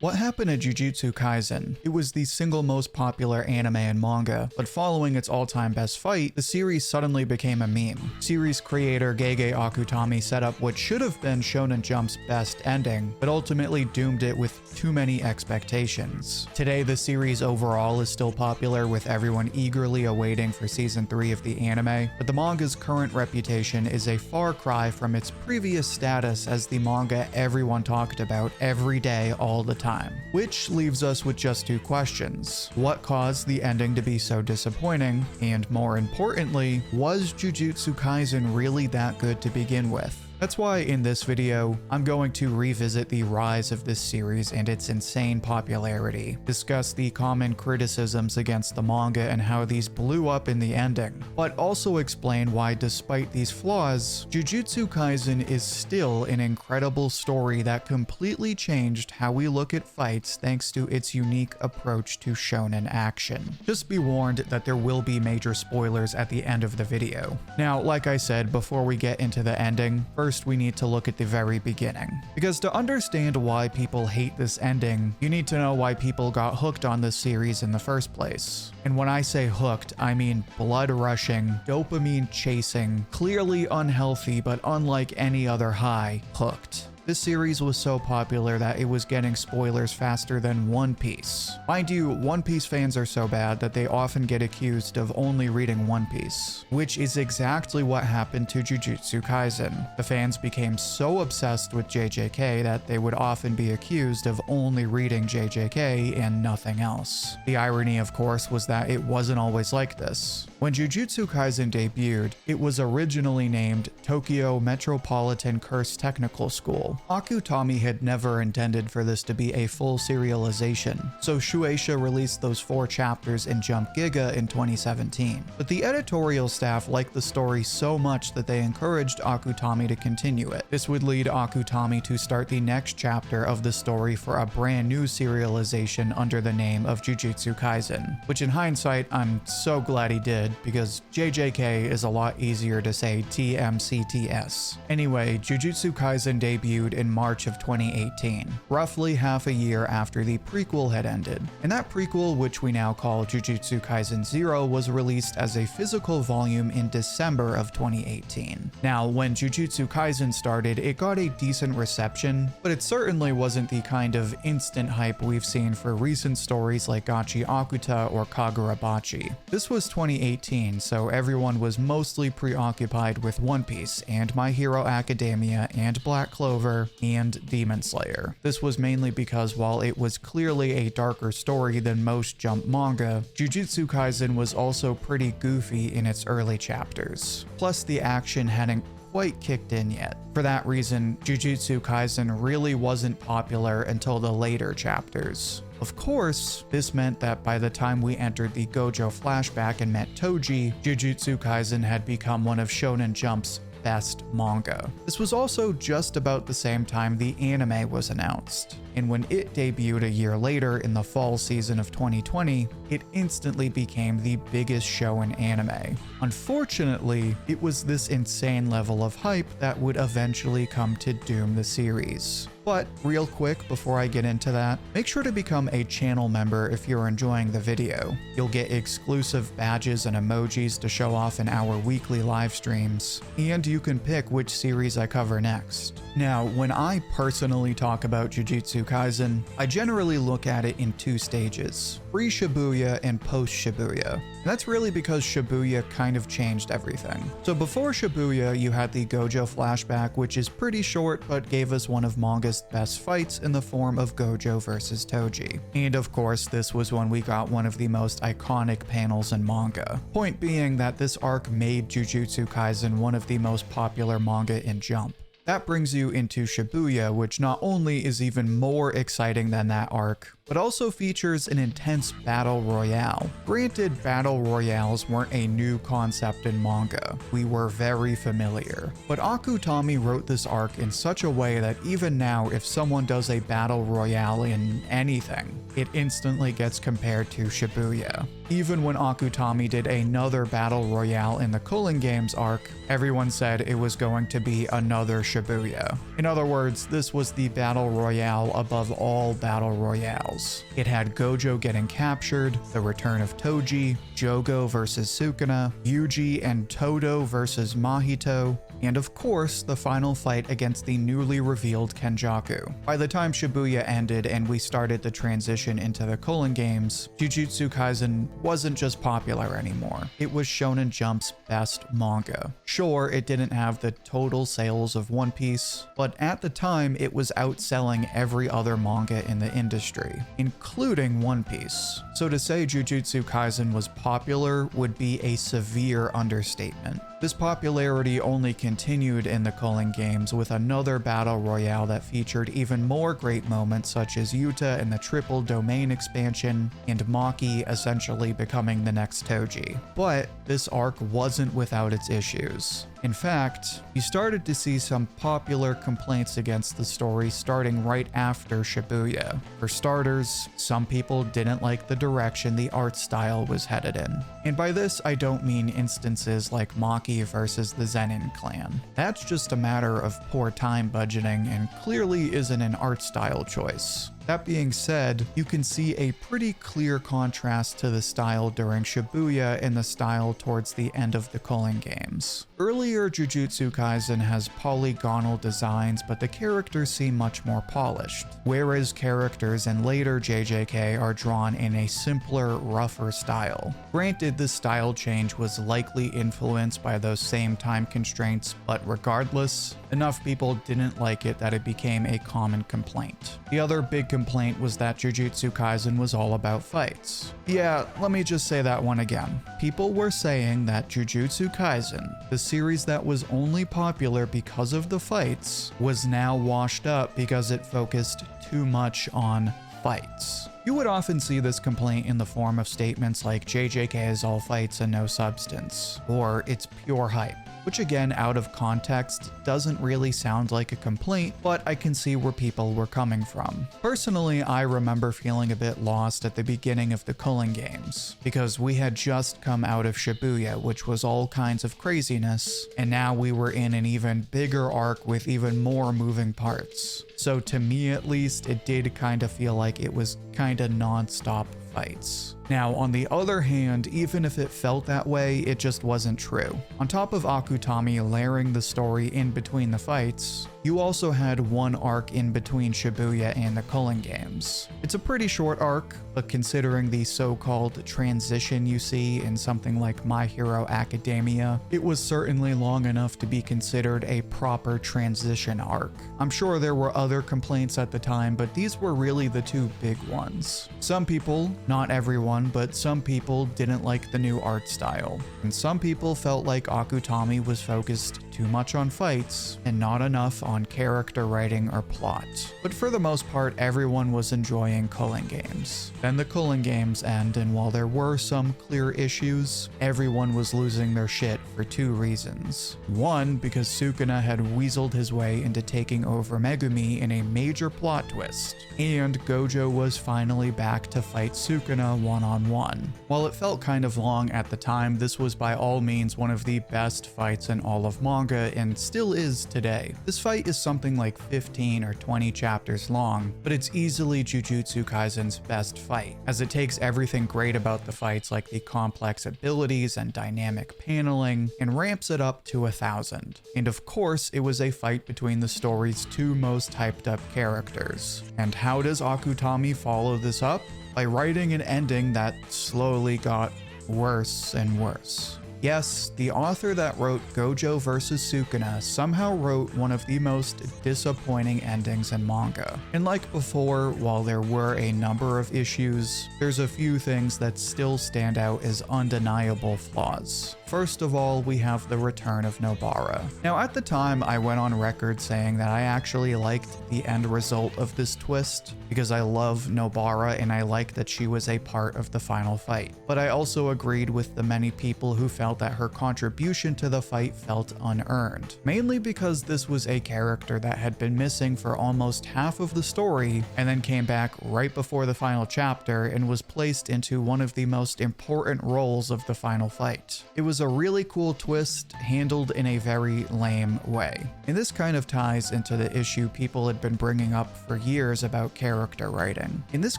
What happened to Jujutsu Kaisen? It was the single most popular anime and manga, but following its all-time best fight, the series suddenly became a meme. Series creator Gege Akutami set up what should have been Shonen Jump's best ending, but ultimately doomed it with too many expectations. Today, the series overall is still popular, with everyone eagerly awaiting for season 3 of the anime, but the manga's current reputation is a far cry from its previous status as the manga everyone talked about every day all the time. Which leaves us with just two questions. What caused the ending to be so disappointing? And more importantly, was Jujutsu Kaisen really that good to begin with? That's why in this video, I'm going to revisit the rise of this series and its insane popularity, discuss the common criticisms against the manga and how these blew up in the ending, but also explain why despite these flaws, Jujutsu Kaisen is still an incredible story that completely changed how we look at fights thanks to its unique approach to shonen action. Just be warned that there will be major spoilers at the end of the video. Now, like I said, before we get into the ending, first we need to look at the very beginning. Because to understand why people hate this ending, you need to know why people got hooked on this series in the first place. And when I say hooked, I mean blood rushing, dopamine chasing, clearly unhealthy but unlike any other high, hooked. This series was so popular that it was getting spoilers faster than One Piece. Mind you, One Piece fans are so bad that they often get accused of only reading One Piece, which is exactly what happened to Jujutsu Kaisen. The fans became so obsessed with JJK that they would often be accused of only reading JJK and nothing else. The irony, of course, was that it wasn't always like this. When Jujutsu Kaisen debuted, it was originally named Tokyo Metropolitan Curse Technical School. Akutami had never intended for this to be a full serialization, so Shueisha released those 4 chapters in Jump Giga in 2017. But the editorial staff liked the story so much that they encouraged Akutami to continue it. This would lead Akutami to start the next chapter of the story for a brand new serialization under the name of Jujutsu Kaisen, which in hindsight, I'm so glad he did, because JJK is a lot easier to say TMCTS. Anyway, Jujutsu Kaisen debuted in March of 2018, roughly half a year after the prequel had ended. And that prequel, which we now call Jujutsu Kaisen 0, was released as a physical volume in December of 2018. Now, when Jujutsu Kaisen started, it got a decent reception, but it certainly wasn't the kind of instant hype we've seen for recent stories like Gachi Akuta or Kagurabachi. This was 2018, so everyone was mostly preoccupied with One Piece and My Hero Academia and Black Clover and Demon Slayer. This was mainly because while it was clearly a darker story than most Jump manga, Jujutsu Kaisen was also pretty goofy in its early chapters. Plus, the action hadn't quite kicked in yet. For that reason, Jujutsu Kaisen really wasn't popular until the later chapters. Of course, this meant that by the time we entered the Gojo flashback and met Toji, Jujutsu Kaisen had become one of Shonen Jump's best manga. This was also just about the same time the anime was announced, and when it debuted a year later in the fall season of 2020, it instantly became the biggest show in anime. Unfortunately, it was this insane level of hype that would eventually come to doom the series. But real quick before I get into that, make sure to become a channel member if you're enjoying the video. You'll get exclusive badges and emojis to show off in our weekly live streams, and you can pick which series I cover next. Now, when I personally talk about Jujutsu Kaisen, I generally look at it in 2 stages: pre-Shibuya and post-Shibuya. And that's really because Shibuya kind of changed everything. So before Shibuya, you had the Gojo flashback, which is pretty short but gave us one of manga's best fights in the form of Gojo versus Toji. And of course, this was when we got one of the most iconic panels in manga. Point being that this arc made Jujutsu Kaisen one of the most popular manga in Jump. That brings you into Shibuya, which not only is even more exciting than that arc, but also features an intense battle royale. Granted, battle royales weren't a new concept in manga. We were very familiar. But Akutami wrote this arc in such a way that even now, if someone does a battle royale in anything, it instantly gets compared to Shibuya. Even when Akutami did another battle royale in the Culling Games arc, everyone said it was going to be another Shibuya. In other words, this was the battle royale above all battle royales. It had Gojo getting captured, the return of Toji, Jogo versus Sukuna, Yuji and Todo versus Mahito, and of course, the final fight against the newly revealed Kenjaku. By the time Shibuya ended and we started the transition into the Culling Games, Jujutsu Kaisen wasn't just popular anymore. It was Shonen Jump's best manga. Sure, it didn't have the total sales of One Piece, but at the time it was outselling every other manga in the industry, including One Piece. So to say Jujutsu Kaisen was popular would be a severe understatement. This popularity only continued in the Culling Games with another battle royale that featured even more great moments such as Yuta and the triple domain expansion, and Maki essentially becoming the next Toji. But this arc wasn't without its issues. In fact, you started to see some popular complaints against the story starting right after Shibuya. For starters, some people didn't like the direction the art style was headed in. And by this, I don't mean instances like Maki versus the Zenin clan. That's just a matter of poor time budgeting and clearly isn't an art style choice. That being said, you can see a pretty clear contrast to the style during Shibuya and the style towards the end of the Culling Games. Earlier Jujutsu Kaisen has polygonal designs, but the characters seem much more polished, whereas characters in later JJK are drawn in a simpler, rougher style. Granted, this style change was likely influenced by those same time constraints, but regardless, enough people didn't like it that it became a common complaint. The other big complaint was that Jujutsu Kaisen was all about fights. Yeah, let me just say that one again. People were saying that Jujutsu Kaisen, the series that was only popular because of the fights, was now washed up because it focused too much on fights. You would often see this complaint in the form of statements like JJK is all fights and no substance, or it's pure hype, which again, out of context, doesn't really sound like a complaint, but I can see where people were coming from. Personally, I remember feeling a bit lost at the beginning of the Culling Games, because we had just come out of Shibuya, which was all kinds of craziness, and now we were in an even bigger arc with even more moving parts. So to me at least, it did kind of feel like it was kind of non-stop fights. Now, on the other hand, even if it felt that way, it just wasn't true. On top of Akutami layering the story in between the fights, you also had one arc in between Shibuya and the Culling Games. It's a pretty short arc, but considering the so-called transition you see in something like My Hero Academia, it was certainly long enough to be considered a proper transition arc. I'm sure there were other complaints at the time, but these were really the two big ones. Some people, not everyone, but some people didn't like the new art style, and some people felt like Akutami was focused too much on fights and not enough on character writing or plot. But for the most part, everyone was enjoying Culling Games. Then the Culling Games end, and while there were some clear issues, everyone was losing their shit for two reasons. One, because Sukuna had weaseled his way into taking over Megumi in a major plot twist, and Gojo was finally back to fight Sukuna one-on-one. While it felt kind of long at the time, this was by all means one of the best fights in all of manga, and still is today. This fight is something like 15 or 20 chapters long, but it's easily Jujutsu Kaisen's best fight, as it takes everything great about the fights like the complex abilities and dynamic paneling, and ramps it up to 1,000. And of course, it was a fight between the story's two most hyped up characters. And how does Akutami follow this up? By writing an ending that slowly got worse and worse. Yes, the author that wrote Gojo vs. Sukuna somehow wrote one of the most disappointing endings in manga. And like before, while there were a number of issues, there's a few things that still stand out as undeniable flaws. First of all, we have the return of Nobara. Now, at the time, I went on record saying that I actually liked the end result of this twist because I love Nobara and I like that she was a part of the final fight. But I also agreed with the many people who felt that her contribution to the fight felt unearned, mainly because this was a character that had been missing for almost half of the story and then came back right before the final chapter and was placed into one of the most important roles of the final fight. It was a really cool twist handled in a very lame way. And this kind of ties into the issue people had been bringing up for years about character writing. In this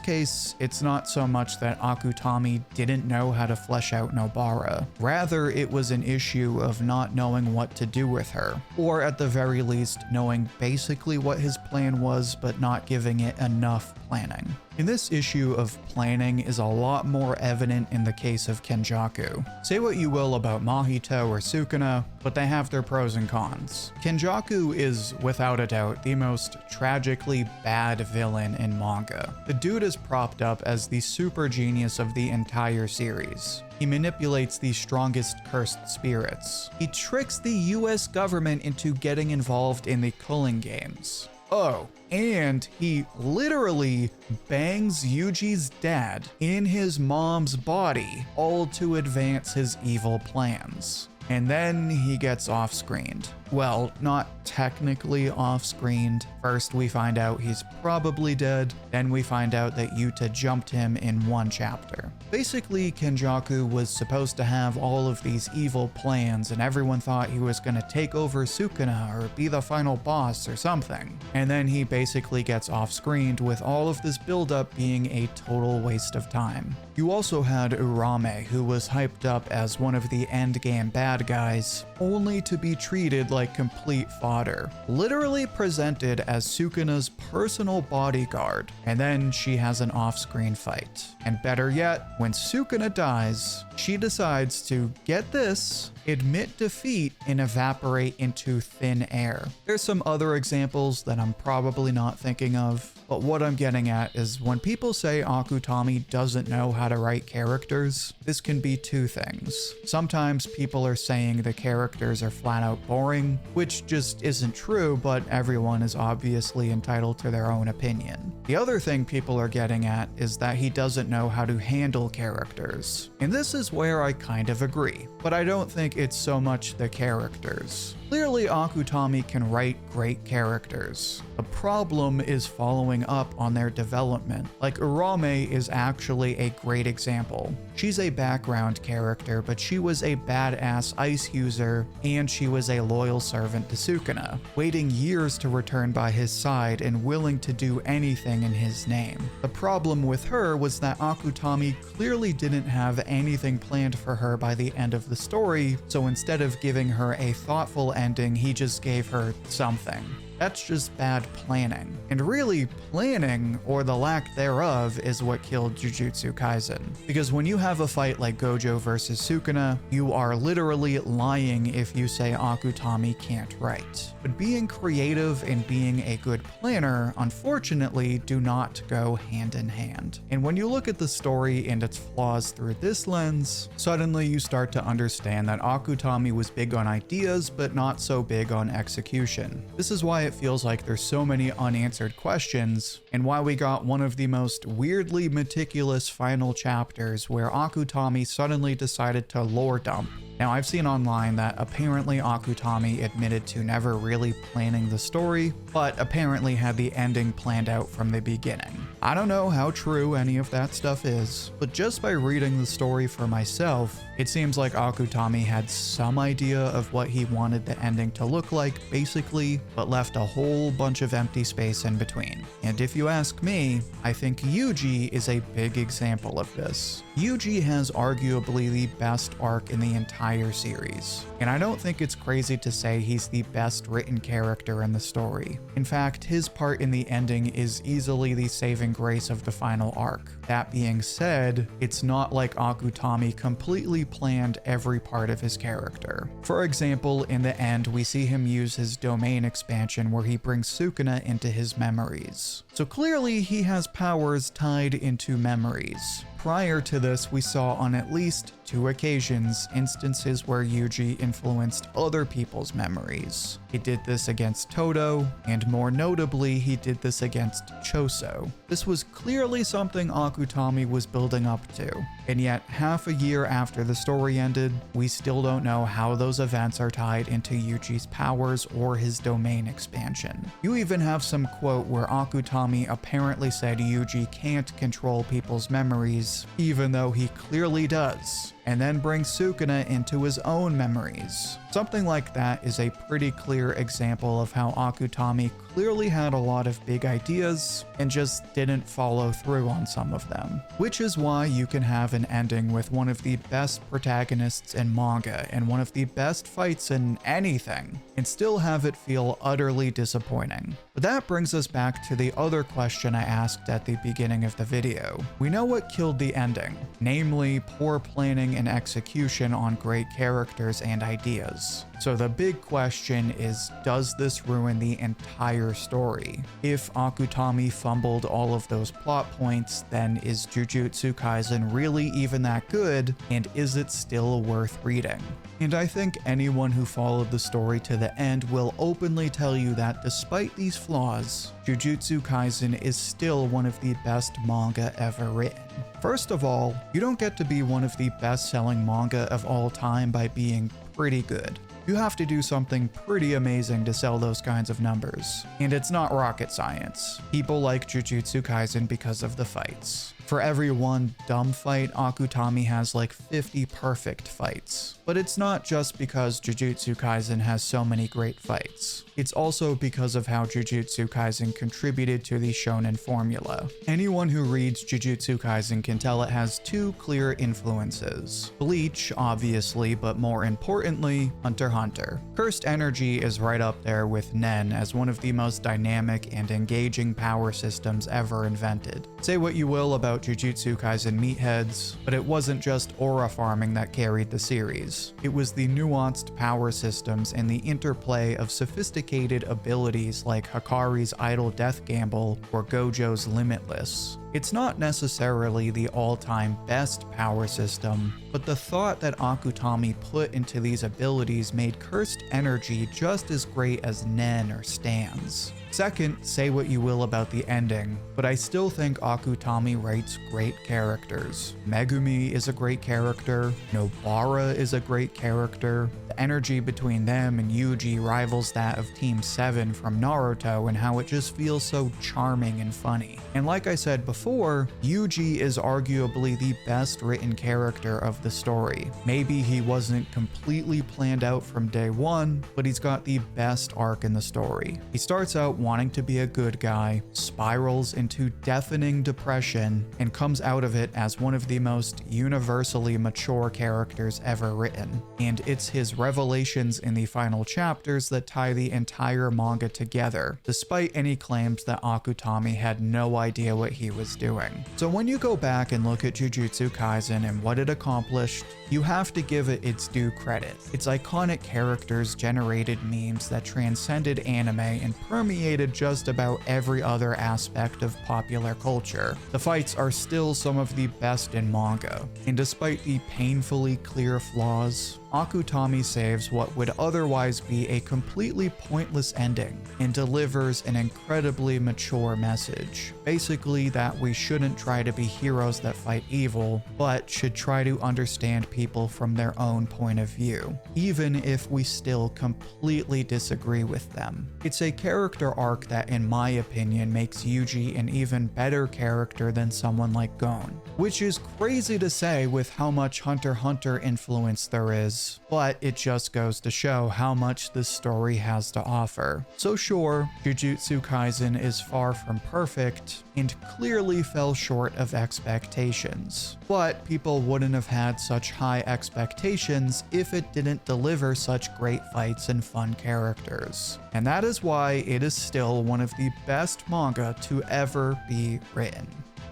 case, it's not so much that Akutami didn't know how to flesh out Nobara. Rather, it was an issue of not knowing what to do with her, or at the very least, knowing basically what his plan was, but not giving it enough planning. In this issue of planning is a lot more evident in the case of Kenjaku. Say what you will about Mahito or Sukuna, but they have their pros and cons. Kenjaku is, without a doubt, the most tragically bad villain in manga. The dude is propped up as the super genius of the entire series. He manipulates the strongest cursed spirits. He tricks the US government into getting involved in the Culling Games. Oh, and he literally bangs Yuji's dad in his mom's body, all to advance his evil plans. And then he gets off-screened. Well, not technically off-screened. First we find out he's probably dead, then we find out that Yuta jumped him in one chapter. Basically, Kenjaku was supposed to have all of these evil plans and everyone thought he was gonna take over Sukuna or be the final boss or something. And then he basically gets off-screened with all of this buildup being a total waste of time. You also had Urame, who was hyped up as one of the endgame bad guys, only to be treated like complete fodder. Literally presented as Sukuna's personal bodyguard, and then she has an off-screen fight. And better yet, when Sukuna dies, she decides to, get this, admit defeat and evaporate into thin air. There's some other examples that I'm probably not thinking of, but what I'm getting at is when people say Akutami doesn't know how to write characters, this can be two things. Sometimes people are saying the characters are flat out boring, which just isn't true, but everyone is obviously entitled to their own opinion. The other thing people are getting at is that he doesn't know how to handle characters. And this is where I kind of agree, but I don't think it's so much the characters. Clearly, Akutami can write great characters. The problem is following up on their development. Like Urame is actually a great example. She's a background character, but she was a badass ice user, and she was a loyal servant to Sukuna, waiting years to return by his side and willing to do anything in his name. The problem with her was that Akutami clearly didn't have anything planned for her by the end of the story, so instead of giving her a thoughtful ending, he just gave her something. That's just bad planning. And really, planning, or the lack thereof, is what killed Jujutsu Kaisen. Because when you have a fight like Gojo versus Sukuna, you are literally lying if you say Akutami can't write. But being creative and being a good planner, unfortunately, do not go hand in hand. And when you look at the story and its flaws through this lens, suddenly you start to understand that Akutami was big on ideas, but not so big on execution. This is why it feels like there's so many unanswered questions, and why we got one of the most weirdly meticulous final chapters where Akutami suddenly decided to lore dump. Now, I've seen online that apparently Akutami admitted to never really planning the story, but apparently had the ending planned out from the beginning. I don't know how true any of that stuff is, but just by reading the story for myself, it seems like Akutami had some idea of what he wanted the ending to look like, basically, but left a whole bunch of empty space in between. And if you ask me, I think Ouji is a big example of this. Ouji has arguably the best arc in the entire series, and I don't think it's crazy to say he's the best written character in the story. In fact, his part in the ending is easily the saving grace of the final arc. That being said, it's not like Akutami completely planned every part of his character. For example, in the end, we see him use his domain expansion where he brings Sukuna into his memories. So clearly he has powers tied into memories. prior to this, we saw on at least 2 occasions instances where Ouji influenced other people's memories. He did this against Todo, and more notably, he did this against Choso. This was clearly something Akutami was building up to, and yet half a year after the story ended, we still don't know how those events are tied into Yuji's powers or his domain expansion. You even have some quote where Akutami apparently said Ouji can't control people's memories, even though he clearly does, and then brings Sukuna into his own memories. Something like that is a pretty clear example of how Akutami clearly had a lot of big ideas and just didn't follow through on some of them. Which is why you can have an ending with one of the best protagonists in manga and one of the best fights in anything, and still have it feel utterly disappointing. But that brings us back to the other question I asked at the beginning of the video. We know what killed the ending, namely poor planning and execution on great characters and ideas. So the big question is, does this ruin the entire story? If Akutami fumbled all of those plot points, then is Jujutsu Kaisen really even that good, and is it still worth reading? And I think anyone who followed the story to the end will openly tell you that despite these flaws, Jujutsu Kaisen is still one of the best manga ever written. First of all, you don't get to be one of the best-selling manga of all time by being pretty good. You have to do something pretty amazing to sell those kinds of numbers. And it's not rocket science. People like Jujutsu Kaisen because of the fights. For every one dumb fight, Akutami has like 50 perfect fights. But it's not just because Jujutsu Kaisen has so many great fights. It's also because of how Jujutsu Kaisen contributed to the Shonen formula. Anyone who reads Jujutsu Kaisen can tell it has 2 clear influences. Bleach, obviously, but more importantly, Hunter x Hunter. Cursed Energy is right up there with Nen as one of the most dynamic and engaging power systems ever invented. Say what you will about Jujutsu Kaisen meatheads, but it wasn't just aura farming that carried the series. It was the nuanced power systems and the interplay of sophisticated abilities like Hakari's Idle Death Gamble or Gojo's Limitless. It's not necessarily the all-time best power system, but the thought that Akutami put into these abilities made Cursed Energy just as great as Nen or Stan's. Second, say what you will about the ending, but I still think Akutami writes great characters. Megumi is a great character, Nobara is a great character, the energy between them and Ouji rivals that of Team 7 from Naruto and how it just feels so charming and funny. And like I said before, Ouji is arguably the best written character of the story. Maybe he wasn't completely planned out from day one, but he's got the best arc in the story. He starts out wanting to be a good guy, spirals into deafening depression, and comes out of it as one of the most universally mature characters ever written. And it's his revelations in the final chapters that tie the entire manga together, despite any claims that Akutami had no idea what he was doing. So when you go back and look at Jujutsu Kaisen and what it accomplished, you have to give it its due credit. Its iconic characters generated memes that transcended anime and permeated just about every other aspect of popular culture. The fights are still some of the best in manga, and despite the painfully clear flaws, Akutami saves what would otherwise be a completely pointless ending and delivers an incredibly mature message. Basically that we shouldn't try to be heroes that fight evil, but should try to understand people from their own point of view, even if we still completely disagree with them. It's a character arc that, in my opinion, makes Ouji an even better character than someone like Gon, which is crazy to say with how much Hunter x Hunter influence there is, but it just goes to show how much this story has to offer. So sure, Jujutsu Kaisen is far from perfect and clearly fell short of expectations, but people wouldn't have had such high expectations if it didn't deliver such great fights and fun characters. And that is why it is still one of the best manga to ever be written.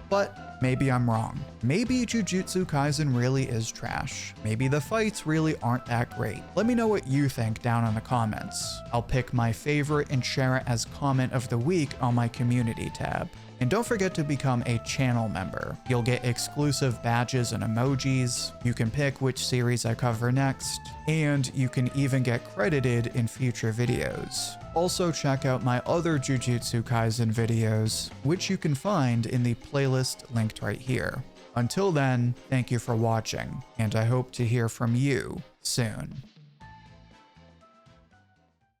But maybe I'm wrong. Maybe Jujutsu Kaisen really is trash. Maybe the fights really aren't that great. Let me know what you think down in the comments. I'll pick my favorite and share it as comment of the week on my community tab. And don't forget to become a channel member. You'll get exclusive badges and emojis, you can pick which series I cover next, and you can even get credited in future videos. Also check out my other Jujutsu Kaisen videos, which you can find in the playlist linked right here. Until then, thank you for watching, and I hope to hear from you soon.